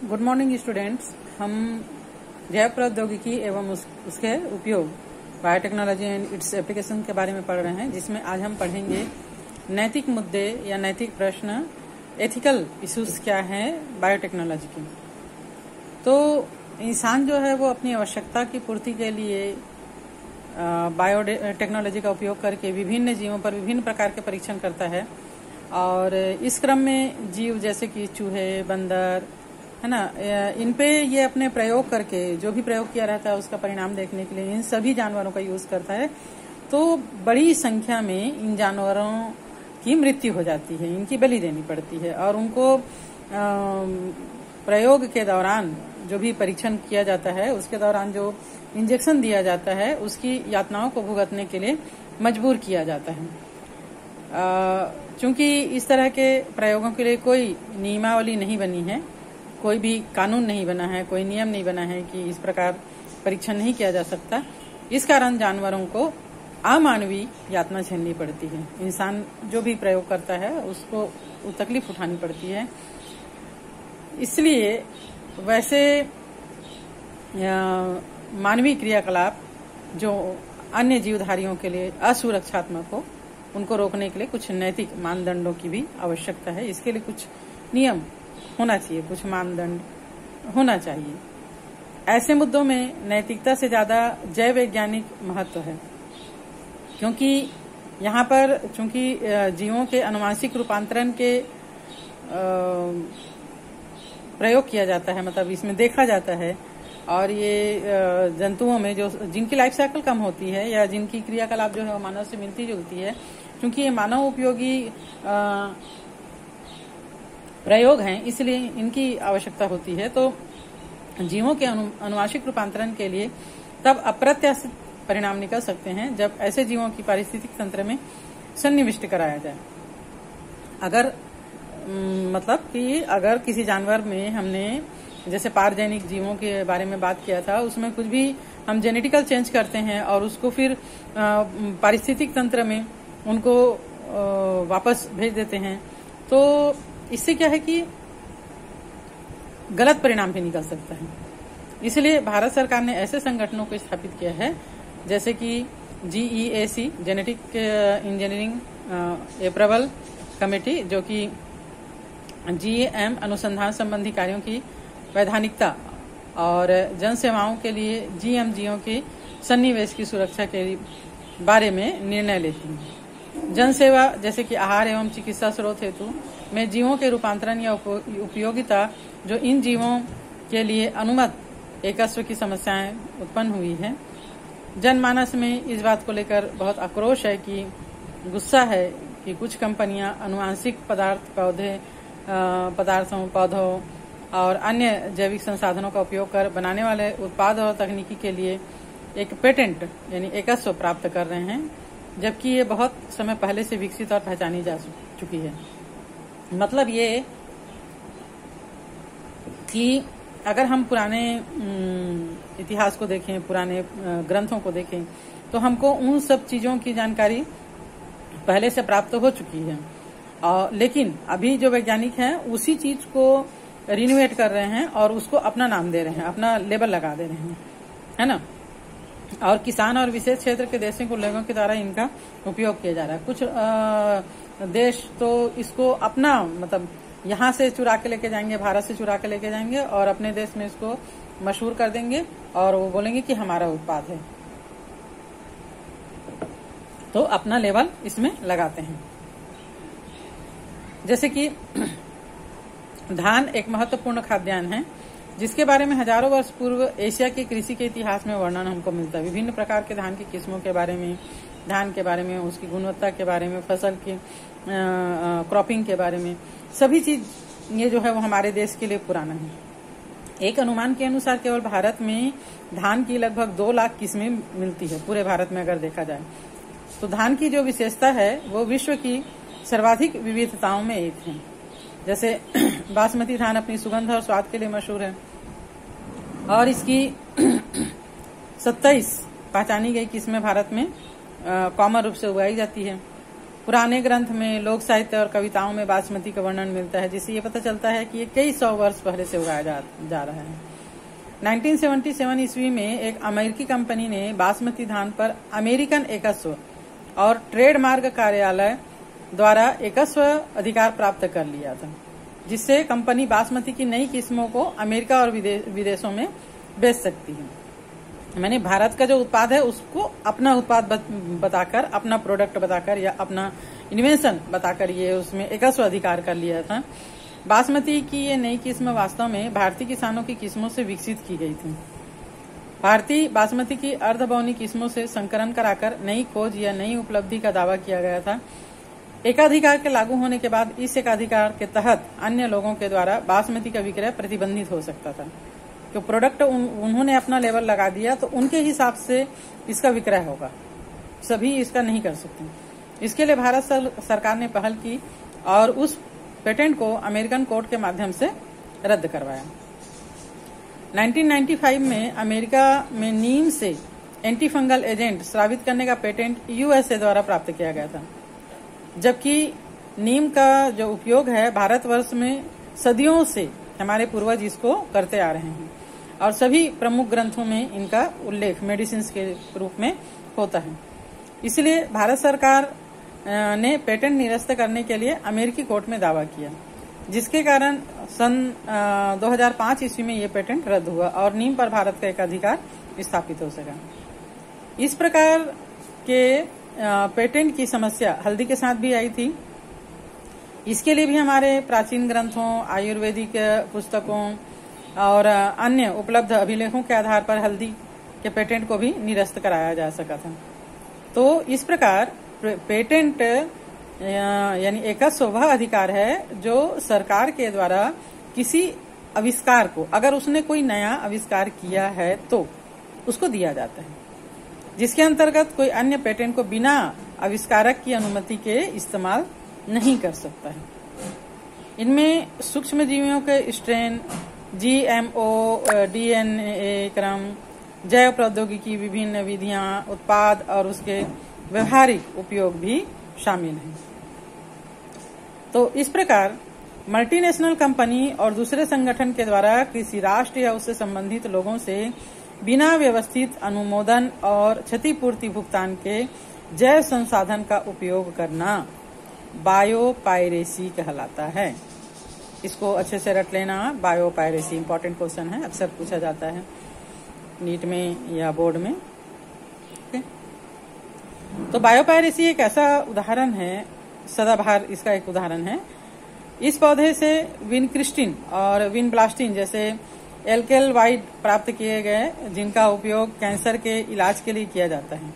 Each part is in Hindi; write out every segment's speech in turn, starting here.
Good morning students. हम जैव प्रौद्योगिकी एवं उसके उपयोग बायोटेक्नोलॉजी एंड इट्स एप्लीकेशन के बारे में पढ़ रहे हैं, जिसमें आज हम पढ़ेंगे नैतिक मुद्दे या नैतिक प्रश्न, एथिकल इश्यूज क्या हैं बायोटेक्नोलॉजी की। तो इंसान जो है वो अपनी आवश्यकता की पूर्ति के लिए बायोटेक्नोलॉजी का उपयोग करके विभिन्न जीवों पर विभिन्न प्रकार के परीक्षण करता है, और इस क्रम में जीव जैसे कि चूहे, बंदर, है ना, इन पे ये अपने प्रयोग करके जो भी प्रयोग किया रहता है उसका परिणाम देखने के लिए इन सभी जानवरों का यूज करता है। तो बड़ी संख्या में इन जानवरों की मृत्यु हो जाती है, इनकी बलि देनी पड़ती है, और उनको प्रयोग के दौरान जो भी परीक्षण किया जाता है उसके दौरान जो इंजेक्शन दिया जाता है उसकी यातनाओं को भुगतने के लिए मजबूर किया जाता है। चूंकि इस तरह के प्रयोगों के लिए कोई नियमावली नहीं बनी है, कोई भी कानून नहीं बना है, कोई नियम नहीं बना है कि इस प्रकार परीक्षण नहीं किया जा सकता, इस कारण जानवरों को अमानवीय यातना झेलनी पड़ती है। इंसान जो भी प्रयोग करता है उसको तकलीफ उठानी पड़ती है। इसलिए वैसे मानवीय क्रियाकलाप जो अन्य जीवधारियों के लिए असुरक्षात्मक हो, उनको रोकने के लिए कुछ नैतिक मानदंडों की भी आवश्यकता है। इसके लिए कुछ नियम होना चाहिए, कुछ मानदंड होना चाहिए। ऐसे मुद्दों में नैतिकता से ज्यादा जैव वैज्ञानिक महत्व है, क्योंकि यहाँ पर चूंकि जीवों के आनुवंशिक रूपांतरण के प्रयोग किया जाता है, मतलब इसमें देखा जाता है, और ये जंतुओं में जो जिनकी लाइफ साइकिल कम होती है या जिनकी क्रियाकलाप जो है वो मानव से मिलती जुलती है, क्योंकि ये मानव उपयोगी प्रयोग हैं, इसलिए इनकी आवश्यकता होती है। तो जीवों के आनुवंशिक रूपांतरण के लिए तब अप्रत्याशित परिणाम निकल सकते हैं जब ऐसे जीवों की पारिस्थितिक तंत्र में सन्निविष्ट कराया जाए। अगर मतलब कि अगर किसी जानवर में हमने जैसे पारजेनिक जीवों के बारे में बात किया था, उसमें कुछ भी हम जेनेटिकल चेंज करते हैं और उसको फिर पारिस्थितिक तंत्र में उनको वापस भेज देते हैं, तो इससे क्या है कि गलत परिणाम भी निकल सकता है। इसलिए भारत सरकार ने ऐसे संगठनों को स्थापित किया है जैसे कि GEAC, genetic engineering approval committee, जो कि GAM अनुसंधान संबंधी कार्यों की वैधानिकता और जन सेवाओं के लिए GMGओं की सन्निवेश की सुरक्षा के बारे में निर्णय लेती है। जन सेवा जैसे कि आहार एवं चिकित्सा स्रोत हेतु में जीवों के रूपांतरण या उपयोगिता, जो इन जीवों के लिए अनुमत एकस्व की समस्याएं उत्पन्न हुई है। जनमानस में इस बात को लेकर बहुत आक्रोश है, कि गुस्सा है कि कुछ कंपनियां आनुवंशिक पौधों और अन्य जैविक संसाधनों का उपयोग कर बनाने वाले उत्पाद और तकनीकी के लिए एक पेटेंट यानी एकस्व प्राप्त कर रहे हैं, जबकि ये बहुत समय पहले से विकसित और पहचानी जा चुकी है। मतलब ये कि अगर हम पुराने इतिहास को देखें, पुराने ग्रंथों को देखें, तो हमको उन सब चीजों की जानकारी पहले से प्राप्त हो चुकी है, लेकिन अभी जो वैज्ञानिक हैं उसी चीज को रिनोवेट कर रहे हैं और उसको अपना नाम दे रहे हैं, अपना लेबल लगा दे रहे हैं, है ना। और किसान और विशेष क्षेत्र के देशों को लोगों के द्वारा इनका उपयोग किया जा रहा है। कुछ देश तो इसको अपना मतलब यहाँ से चुरा के लेके जाएंगे, भारत से चुरा के लेके जाएंगे और अपने देश में इसको मशहूर कर देंगे और वो बोलेंगे कि हमारा उत्पाद है, तो अपना लेबल इसमें लगाते हैं। जैसे कि धान एक महत्वपूर्ण खाद्यान्न है, जिसके बारे में हजारों वर्ष पूर्व एशिया के कृषि के इतिहास में वर्णन हमको मिलता है। विभिन्न प्रकार के धान की किस्मों के बारे में, धान के बारे में, उसकी गुणवत्ता के बारे में, फसल की क्रॉपिंग के बारे में, सभी चीज ये जो है वो हमारे देश के लिए पुराना है। एक अनुमान के अनुसार केवल भारत में धान की लगभग 2 लाख किस्में मिलती है, पूरे भारत में अगर देखा जाए तो। धान की जो विशेषता है वो विश्व की सर्वाधिक विविधताओं में एक है। जैसे बासमती धान अपनी सुगंध और स्वाद के लिए मशहूर है, और इसकी 27 पहचानी गई किस्में भारत में कॉमन रूप से उगाई जाती है। पुराने ग्रंथ में, लोक साहित्य और कविताओं में बासमती का वर्णन मिलता है, जिससे ये पता चलता है कि ये कई सौ वर्ष पहले से उगाया जा रहा है। 1977 ईस्वी में एक अमेरिकी कंपनी ने बासमती धान पर अमेरिकन एकस्व और ट्रेडमार्क कार्यालय द्वारा एकस्व अधिकार प्राप्त कर लिया था, जिससे कंपनी बासमती की नई किस्मों को अमेरिका और विदेशों में बेच सकती है। मैंने भारत का जो उत्पाद है उसको अपना उत्पाद बताकर, अपना प्रोडक्ट बताकर या अपना इन्वेंशन बताकर ये उसमें एकस्व अधिकार कर लिया था। बासमती की ये नई किस्म वास्तव में भारतीय किसानों की किस्मों से विकसित की गई थी। भारतीय बासमती की अर्धबौनी किस्मों से संकरण कराकर नई खोज या नई उपलब्धि का दावा किया गया था। एकाधिकार के लागू होने के बाद इस एकाधिकार के तहत अन्य लोगों के द्वारा बासमती का विक्रय प्रतिबंधित हो सकता था। तो प्रोडक्ट उन्होंने अपना लेवल लगा दिया तो उनके हिसाब से इसका विक्रय होगा, सभी इसका नहीं कर सकते। इसके लिए भारत सरकार ने पहल की और उस पेटेंट को अमेरिकन कोर्ट के माध्यम से रद्द करवाया। 1995 में अमेरिका में नीम से एंटी फंगल एजेंट स्रावित करने का पेटेंट यूएसए द्वारा प्राप्त किया गया था, जबकि नीम का जो उपयोग है भारतवर्ष में सदियों से हमारे पूर्वज इसको करते आ रहे हैं और सभी प्रमुख ग्रंथों में इनका उल्लेख मेडिसिन के रूप में होता है। इसलिए भारत सरकार ने पेटेंट निरस्त करने के लिए अमेरिकी कोर्ट में दावा किया, जिसके कारण सन 2005 ईस्वी में ये पेटेंट रद्द हुआ और नीम पर भारत का एक अधिकार स्थापित हो सका। इस प्रकार के पेटेंट की समस्या हल्दी के साथ भी आई थी। इसके लिए भी हमारे प्राचीन ग्रंथों, आयुर्वेदिक पुस्तकों और अन्य उपलब्ध अभिलेखों के आधार पर हल्दी के पेटेंट को भी निरस्त कराया जा सका था। तो इस प्रकार पेटेंट यानी एकस्व वह अधिकार है जो सरकार के द्वारा किसी आविष्कार को, अगर उसने कोई नया आविष्कार किया है तो उसको दिया जाता है, जिसके अंतर्गत कोई अन्य पेटेंट को बिना आविष्कारक की अनुमति के इस्तेमाल नहीं कर सकता है। इनमें सूक्ष्म जीवियों के स्ट्रेन, जीएमओ, डीएनए क्रम, जैव प्रौद्योगिकी, विभिन्न विधियां, उत्पाद और उसके व्यवहारिक उपयोग भी शामिल हैं। तो इस प्रकार मल्टीनेशनल कंपनी और दूसरे संगठन के द्वारा किसी राष्ट्र या उससे संबंधित लोगों से बिना व्यवस्थित अनुमोदन और क्षतिपूर्ति भुगतान के जैव संसाधन का उपयोग करना बायोपायरेसी कहलाता है। इसको अच्छे से रट लेना। बायोपायरेसी इंपॉर्टेंट क्वेश्चन है, अक्सर पूछा जाता है नीट में या बोर्ड में। तो बायोपायरेसी एक ऐसा उदाहरण है, सदाबहार इसका एक उदाहरण है। इस पौधे से विनक्रिस्टिन और विनब्लास्टिन जैसे एल्केलवाइड प्राप्त किए गए, जिनका उपयोग कैंसर के इलाज के लिए किया जाता है।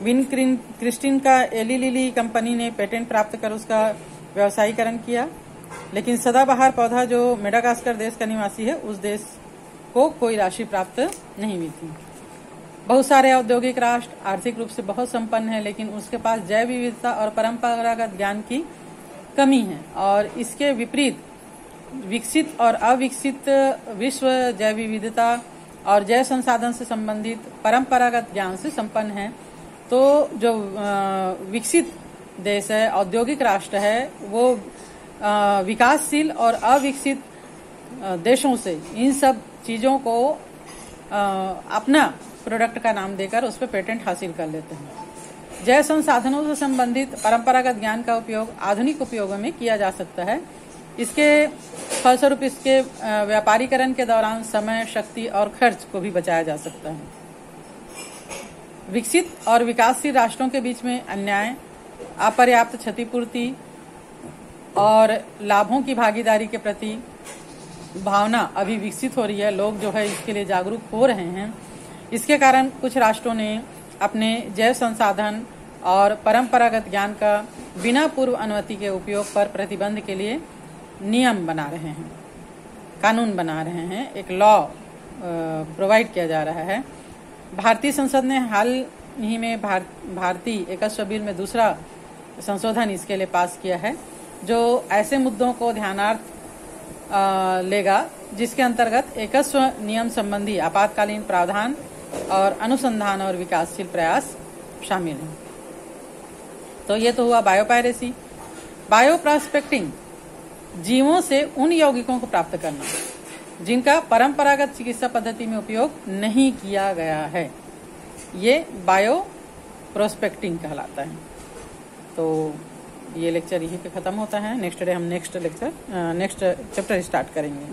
विनक्रिस्टिन का एली लिली कंपनी ने पेटेंट प्राप्त कर उसका व्यवसायीकरण किया, लेकिन सदाबहार पौधा जो मेडागास्कर देश का निवासी है, उस देश को कोई राशि प्राप्त नहीं हुई थी। बहुत सारे औद्योगिक राष्ट्र आर्थिक रूप से बहुत संपन्न है, लेकिन उसके पास जैव विविधता और परंपरागत ज्ञान की कमी है, और इसके विपरीत विकसित और अविकसित विश्व जैव विविधता और जैव संसाधन से संबंधित परंपरागत ज्ञान से संपन्न है। तो जो विकसित देश है, औद्योगिक राष्ट्र है, वो विकासशील और अविकसित देशों से इन सब चीजों को अपना प्रोडक्ट का नाम देकर उस पर पेटेंट हासिल कर लेते हैं। जैव संसाधनों से संबंधित परंपरागत ज्ञान का उपयोग आधुनिक उपयोगों में किया जा सकता है। इसके फलस्वरूप इसके व्यापारीकरण के दौरान समय, शक्ति और खर्च को भी बचाया जा सकता है। विकसित और विकासशील राष्ट्रों के बीच में अन्याय, अपर्याप्त क्षतिपूर्ति और लाभों की भागीदारी के प्रति भावना अभी विकसित हो रही है। लोग जो है इसके लिए जागरूक हो रहे हैं। इसके कारण कुछ राष्ट्रों ने अपने जैव संसाधन और परंपरागत ज्ञान का बिना पूर्व अनुमति के उपयोग पर प्रतिबंध के लिए नियम बना रहे हैं, कानून बना रहे हैं, एक लॉ प्रोवाइड किया जा रहा है। भारतीय संसद ने हाल ही में भारतीय एकस्व बिल में दूसरा संशोधन इसके लिए पास किया है, जो ऐसे मुद्दों को ध्यानार्थ लेगा जिसके अंतर्गत एकस्व नियम संबंधी आपातकालीन प्रावधान और अनुसंधान और विकासशील प्रयास शामिल हैं। तो ये तो हुआ बायोपायरेसी। बायोप्रॉस्पेक्टिंग, जीवों से उन यौगिकों को प्राप्त करना जिनका परंपरागत चिकित्सा पद्धति में उपयोग नहीं किया गया है, ये बायो प्रोस्पेक्टिंग कहलाता है। तो ये लेक्चर यहीं पे खत्म होता है। नेक्स्ट डे हम नेक्स्ट चैप्टर स्टार्ट करेंगे।